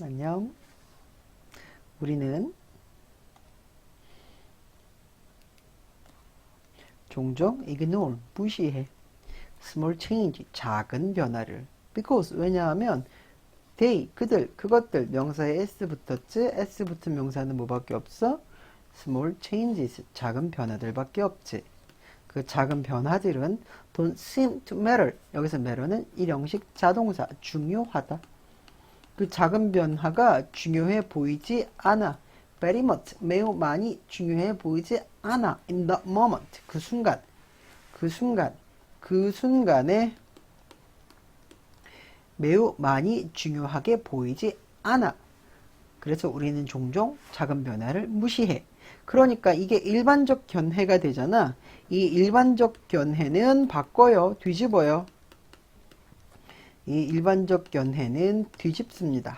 안녕. 우리는 종종 ignore, 무시해. small change, 작은 변화를. because, 왜냐하면 they, 그들, 그것들, 명사에 s 붙었지? s 붙은 명사는 뭐밖에 없어? small changes, 작은 변화들밖에 없지. 그 작은 변화들은 don't seem to matter. 여기서 matter는 일형식 자동사, 중요하다. 그 작은 변화가 중요해 보이지 않아. very much, 매우 많이 중요해 보이지 않아. in the moment, 그 순간에 매우 많이 중요하게 보이지 않아. 그래서 우리는 종종 작은 변화를 무시해. 그러니까 이게 일반적 견해가 되잖아. 이 일반적 견해는 바꿔요. 뒤집어요. 이 일반적 견해는 뒤집습니다.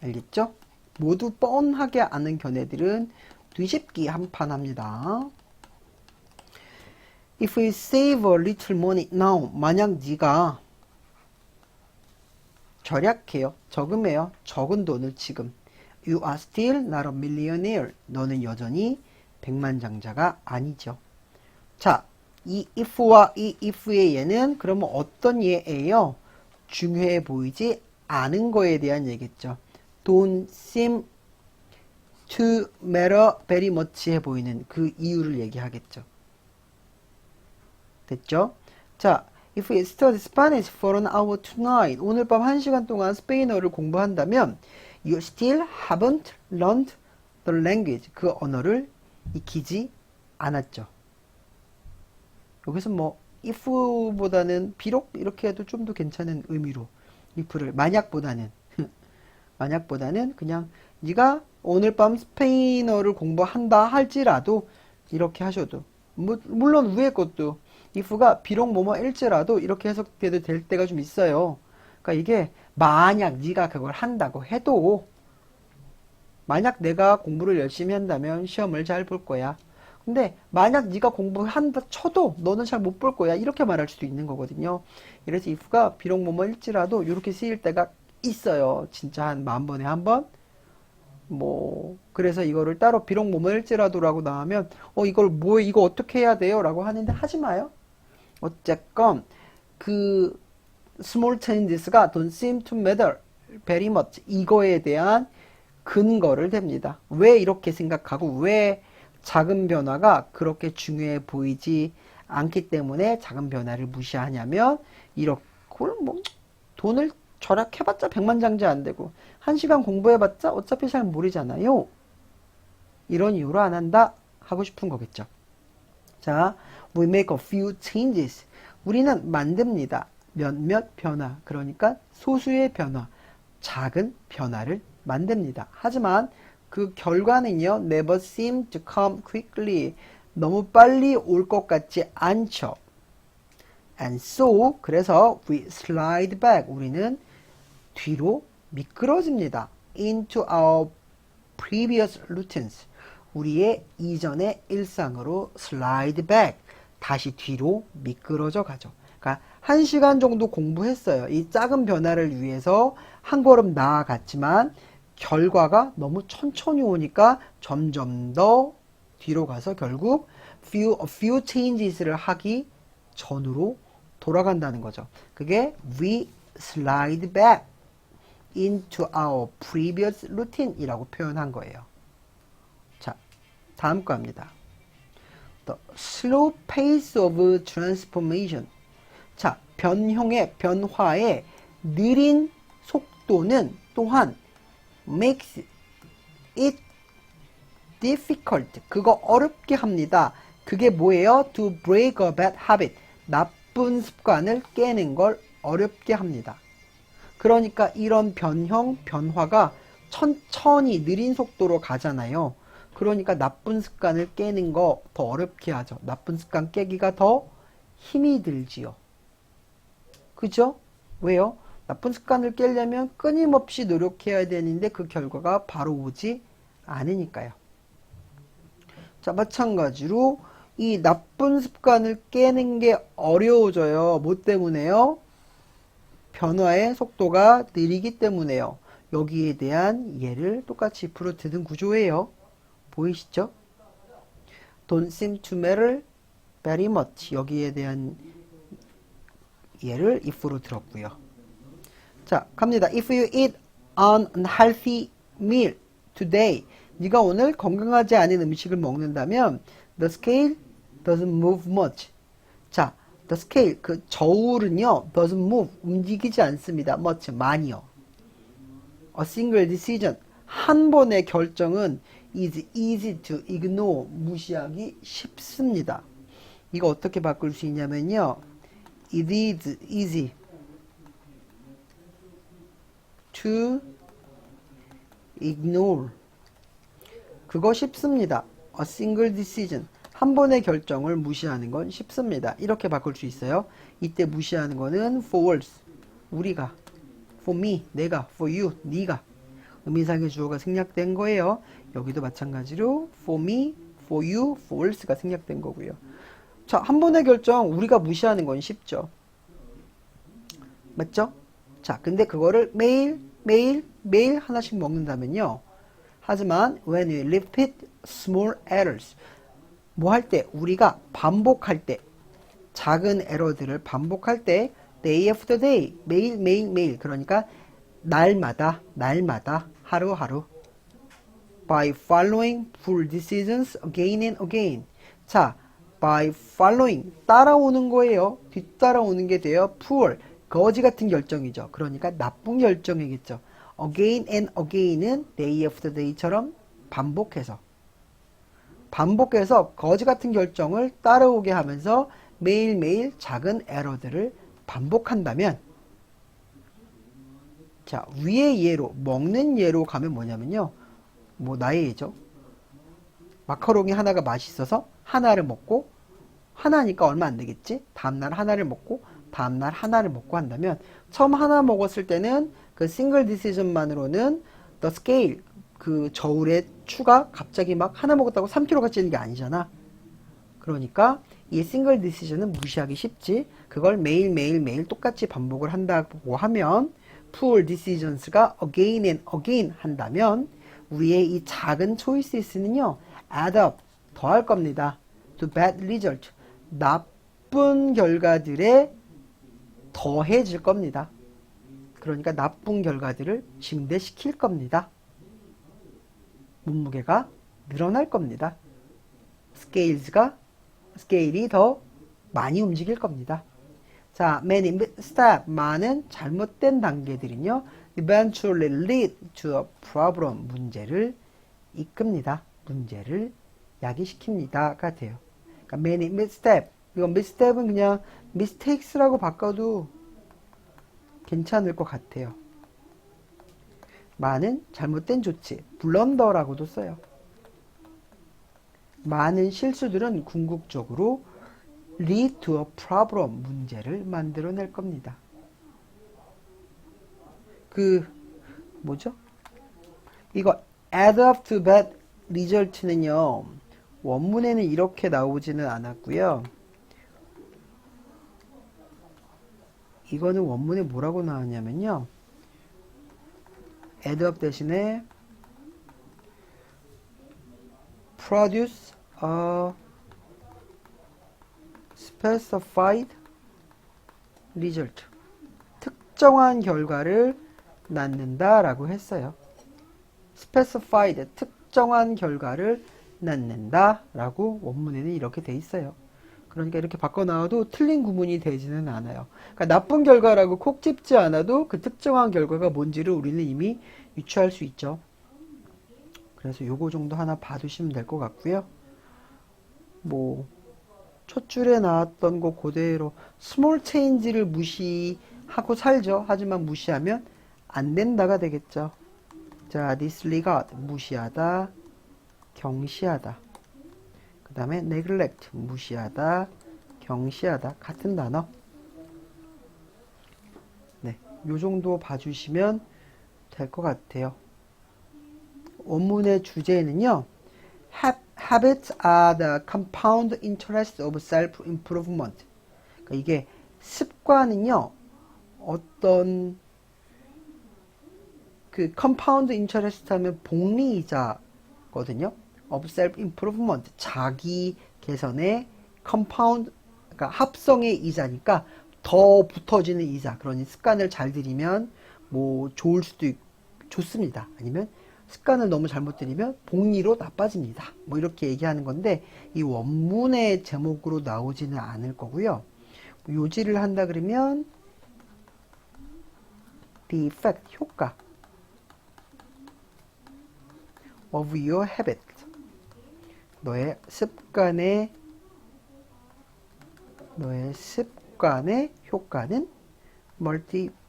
알겠죠? 모두 뻔하게 아는 견해들은 뒤집기 한판 합니다. If we save a little money now, 만약 네가 절약해요, 저금해요, 적은 돈을 지금. You are still not a millionaire. 너는 여전히 백만장자가 아니죠. 자, 이 if와 이 if의 예는 그러면 어떤 예예요? 중요해 보이지 않은 거에 대한 얘기겠죠. Don't seem to matter very much 해 보이는 그 이유를 얘기하겠죠. 됐죠? 자, if we study Spanish for an hour tonight, 오늘 밤 1시간 동안 스페인어를 공부한다면 you still haven't learned the language, 그 언어를 익히지 않았죠. 여기서 뭐 if보다는 비록 이렇게 해도 좀 더 괜찮은 의미로 if를 만약보다는 그냥 네가 오늘 밤 스페인어를 공부한다 할지라도 이렇게 하셔도 물론 위에 것도 if가 비록 뭐뭐일지라도 이렇게 해석돼도 될 때가 좀 있어요. 그러니까 이게 만약 네가 그걸 한다고 해도 만약 내가 공부를 열심히 한다면 시험을 잘 볼 거야. 근데 만약 네가 공부한다 쳐도 너는 잘 못 볼 거야. 이렇게 말할 수도 있는 거거든요. 그래서 if가 비록 뭐뭐일지라도 이렇게 쓰일 때가 있어요. 진짜 한 10,000번에 한 번? 그래서 이거를 따로 비록 뭐뭐일지라도라고 나오면 이거 어떻게 해야 돼요? 라고 하는데 하지 마요. 어쨌건 그 small changes가 don't seem to matter very much 이거에 대한 근거를 댑니다. 왜 이렇게 생각하고 왜 작은 변화가 그렇게 중요해 보이지 않기 때문에 작은 변화를 무시하냐면 이렇게 돈을 절약해봤자 백만장자 안 되고 1시간 공부해봤자 어차피 잘 모르잖아요. 이런 이유로 안 한다 하고 싶은 거겠죠. 자, we make a few changes. 우리는 만듭니다. 몇몇 변화, 그러니까 소수의 변화, 작은 변화를 만듭니다. 하지만 그 결과는요, never seem to come quickly. 너무 빨리 올 것 같지 않죠. And so, 그래서 we slide back. 우리는 뒤로 미끄러집니다. into our previous routines. 우리의 이전의 일상으로 slide back. 다시 뒤로 미끄러져 가죠. 그러니까 1시간 정도 공부했어요. 이 작은 변화를 위해서 한 걸음 나아갔지만 결과가 너무 천천히 오니까 점점 더 뒤로 가서 결국 a few changes를 하기 전으로 돌아간다는 거죠. 그게 we slide back into our previous routine 이라고 표현한 거예요. 자, 다음 거 합니다. The slow pace of transformation. 자, 변화의 느린 속도는 또한 makes it difficult. 그거 어렵게 합니다. 그게 뭐예요? To break a bad habit. 나쁜 습관을 깨는 걸 어렵게 합니다. 그러니까 이런 변화가 천천히 느린 속도로 가잖아요. 그러니까 나쁜 습관을 깨는 거 더 어렵게 하죠. 나쁜 습관 깨기가 더 힘이 들지요. 그죠? 왜요? 나쁜 습관을 깨려면 끊임없이 노력해야 되는데 그 결과가 바로 오지 않으니까요. 자, 마찬가지로 이 나쁜 습관을 깨는 게 어려워져요. 뭐 때문에요? 변화의 속도가 느리기 때문에요. 여기에 대한 얘를 똑같이 if로 드는 구조예요. 보이시죠? Don't seem to matter very much. 여기에 대한 얘를 if로 들었고요. 자, 갑니다. If you eat an unhealthy meal today. 네가 오늘 건강하지 않은 음식을 먹는다면 the scale doesn't move much. 자, the scale, 그 저울은요, doesn't move, 움직이지 않습니다. much, 많이요. A single decision, 한 번의 결정은 is easy to ignore, 무시하기 쉽습니다. 이거 어떻게 바꿀 수 있냐면요. It is easy to ignore. 그거 쉽습니다. A single decision. 한 번의 결정을 무시하는 건 쉽습니다. 이렇게 바꿀 수 있어요. 이때 무시하는 거는 false. 우리가. For me. 내가. For you. 네가. 의미상의 주어가 생략된 거예요. 여기도 마찬가지로 for me, for you, false가 생략된 거고요. 자, 한 번의 결정 우리가 무시하는 건 쉽죠. 맞죠? 자, 근데 그거를 매일 하나씩 먹는다면요. 하지만 when we repeat small errors, 뭐 할 때, 우리가 반복할 때, 작은 에러들을 반복할 때 day after day, 매일, 그러니까 날마다, 하루하루 by following poor decisions again and again. 자, by following, 따라오는 거예요. 뒤따라오는 게 돼요. poor, 거지 같은 결정이죠. 그러니까 나쁜 결정이겠죠. again and again은 day after day처럼 반복해서 거지 같은 결정을 따라오게 하면서 매일매일 작은 에러들을 반복한다면, 자, 위의 예로, 먹는 예로 가면 뭐냐면요. 뭐 나의 예죠. 마카롱이 하나가 맛있어서 하나를 먹고, 하나니까 얼마 안 되겠지? 다음날 하나를 먹고, 다음날 하나를 먹고 한다면, 처음 하나 먹었을 때는 그 싱글 디시전만으로는 the scale, 그 저울의 추가 갑자기 막 하나 먹었다고 3kg가 찌는 게 아니잖아. 그러니까 이 싱글 디시전은 무시하기 쉽지. 그걸 매일 똑같이 반복을 한다고 하면 poor decisions가 again and again 한다면 우리의 이 작은 choices는요 add up, 더할 겁니다. to bad result, 나쁜 결과들에 더해질 겁니다. 그러니까 나쁜 결과들을 증대시킬 겁니다. 몸무게가 늘어날 겁니다. 스케일이 더 많이 움직일 겁니다. 자, many step, 많은 잘못된 단계들은요, eventually lead to a problem, 문제를 이끕니다. 문제를 야기시킵니다가 돼요. 그러니까 many misstep, 이거 misstep은 그냥 mistakes라고 바꿔도 괜찮을 것 같아요. 많은 잘못된 조치, 블런더라고도 써요. 많은 실수들은 궁극적으로 lead to a problem, 문제를 만들어낼 겁니다. 이거 add up to bad result는요, 원문에는 이렇게 나오지는 않았고요. 이거는 원문에 뭐라고 나왔냐면요. add up 대신에 produce a specified result. 특정한 결과를 낳는다 라고 했어요. specified, 특정한 결과를 낳는다 라고 원문에는 이렇게 돼 있어요. 그러니까 이렇게 바꿔 나와도 틀린 구문이 되지는 않아요. 그러니까 나쁜 결과라고 콕 집지 않아도 그 특정한 결과가 뭔지를 우리는 이미 유추할 수 있죠. 그래서 요거 정도 하나 봐두시면 될 것 같고요. 뭐 첫 줄에 나왔던 거 그대로 스몰 체인지를 무시하고 살죠. 하지만 무시하면 안 된다가 되겠죠. 자, disregard, 무시하다, 경시하다. 그 다음에 neglect, 무시하다, 경시하다. 같은 단어. 네, 요 정도 봐주시면 될 것 같아요. 원문의 주제는요, habits are the compound interest of self-improvement. 그러니까 이게 습관은요, 어떤 그 compound interest 하면 복리이자거든요. of self-improvement, 자기 개선의 compound, 그러니까 합성의 이자니까 더 붙어지는 이자. 그러니 습관을 잘 들이면 뭐 좋을 수도 좋습니다. 아니면 습관을 너무 잘못 들이면 복리로 나빠집니다. 뭐 이렇게 얘기하는 건데 이 원문의 제목으로 나오지는 않을 거고요. 요지를 한다 그러면 the effect, 효과 of your habit, 너의 습관의 효과는 multiply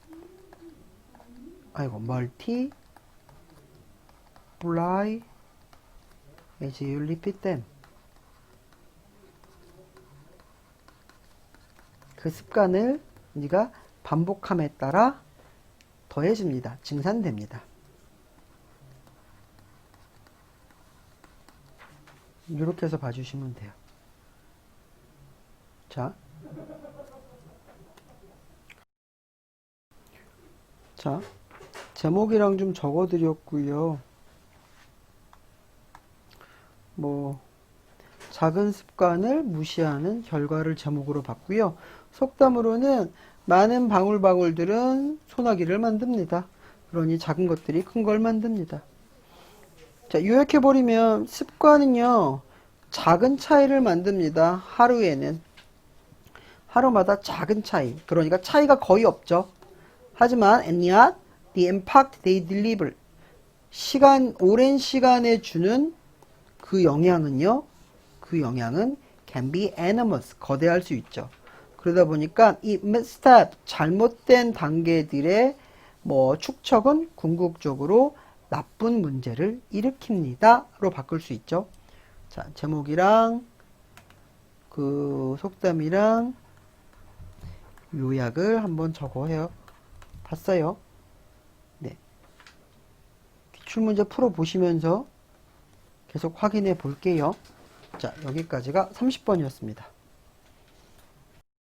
as you repeat them. 그 습관을 네가 반복함에 따라 더해집니다. 증산됩니다. 이렇게 해서 봐주시면 돼요. 자, 제목이랑 좀 적어드렸고요. 뭐 작은 습관을 무시하는 결과를 제목으로 봤고요. 속담으로는 많은 방울방울들은 소나기를 만듭니다. 그러니 작은 것들이 큰 걸 만듭니다. 자, 요약해버리면 습관은요, 작은 차이를 만듭니다. 하루마다 작은 차이. 그러니까 차이가 거의 없죠. 하지만 and yet the impact they deliver, 오랜 시간에 주는 그 영향은 can be enormous, 거대할 수 있죠. 그러다 보니까 이 misstep, 잘못된 단계들의 축척은 궁극적으로 나쁜 문제를 일으킵니다로 바꿀 수 있죠. 자, 제목이랑 그 속담이랑 요약을 한번 봤어요. 네. 기출문제 풀어보시면서 계속 확인해 볼게요. 자, 여기까지가 30번이었습니다.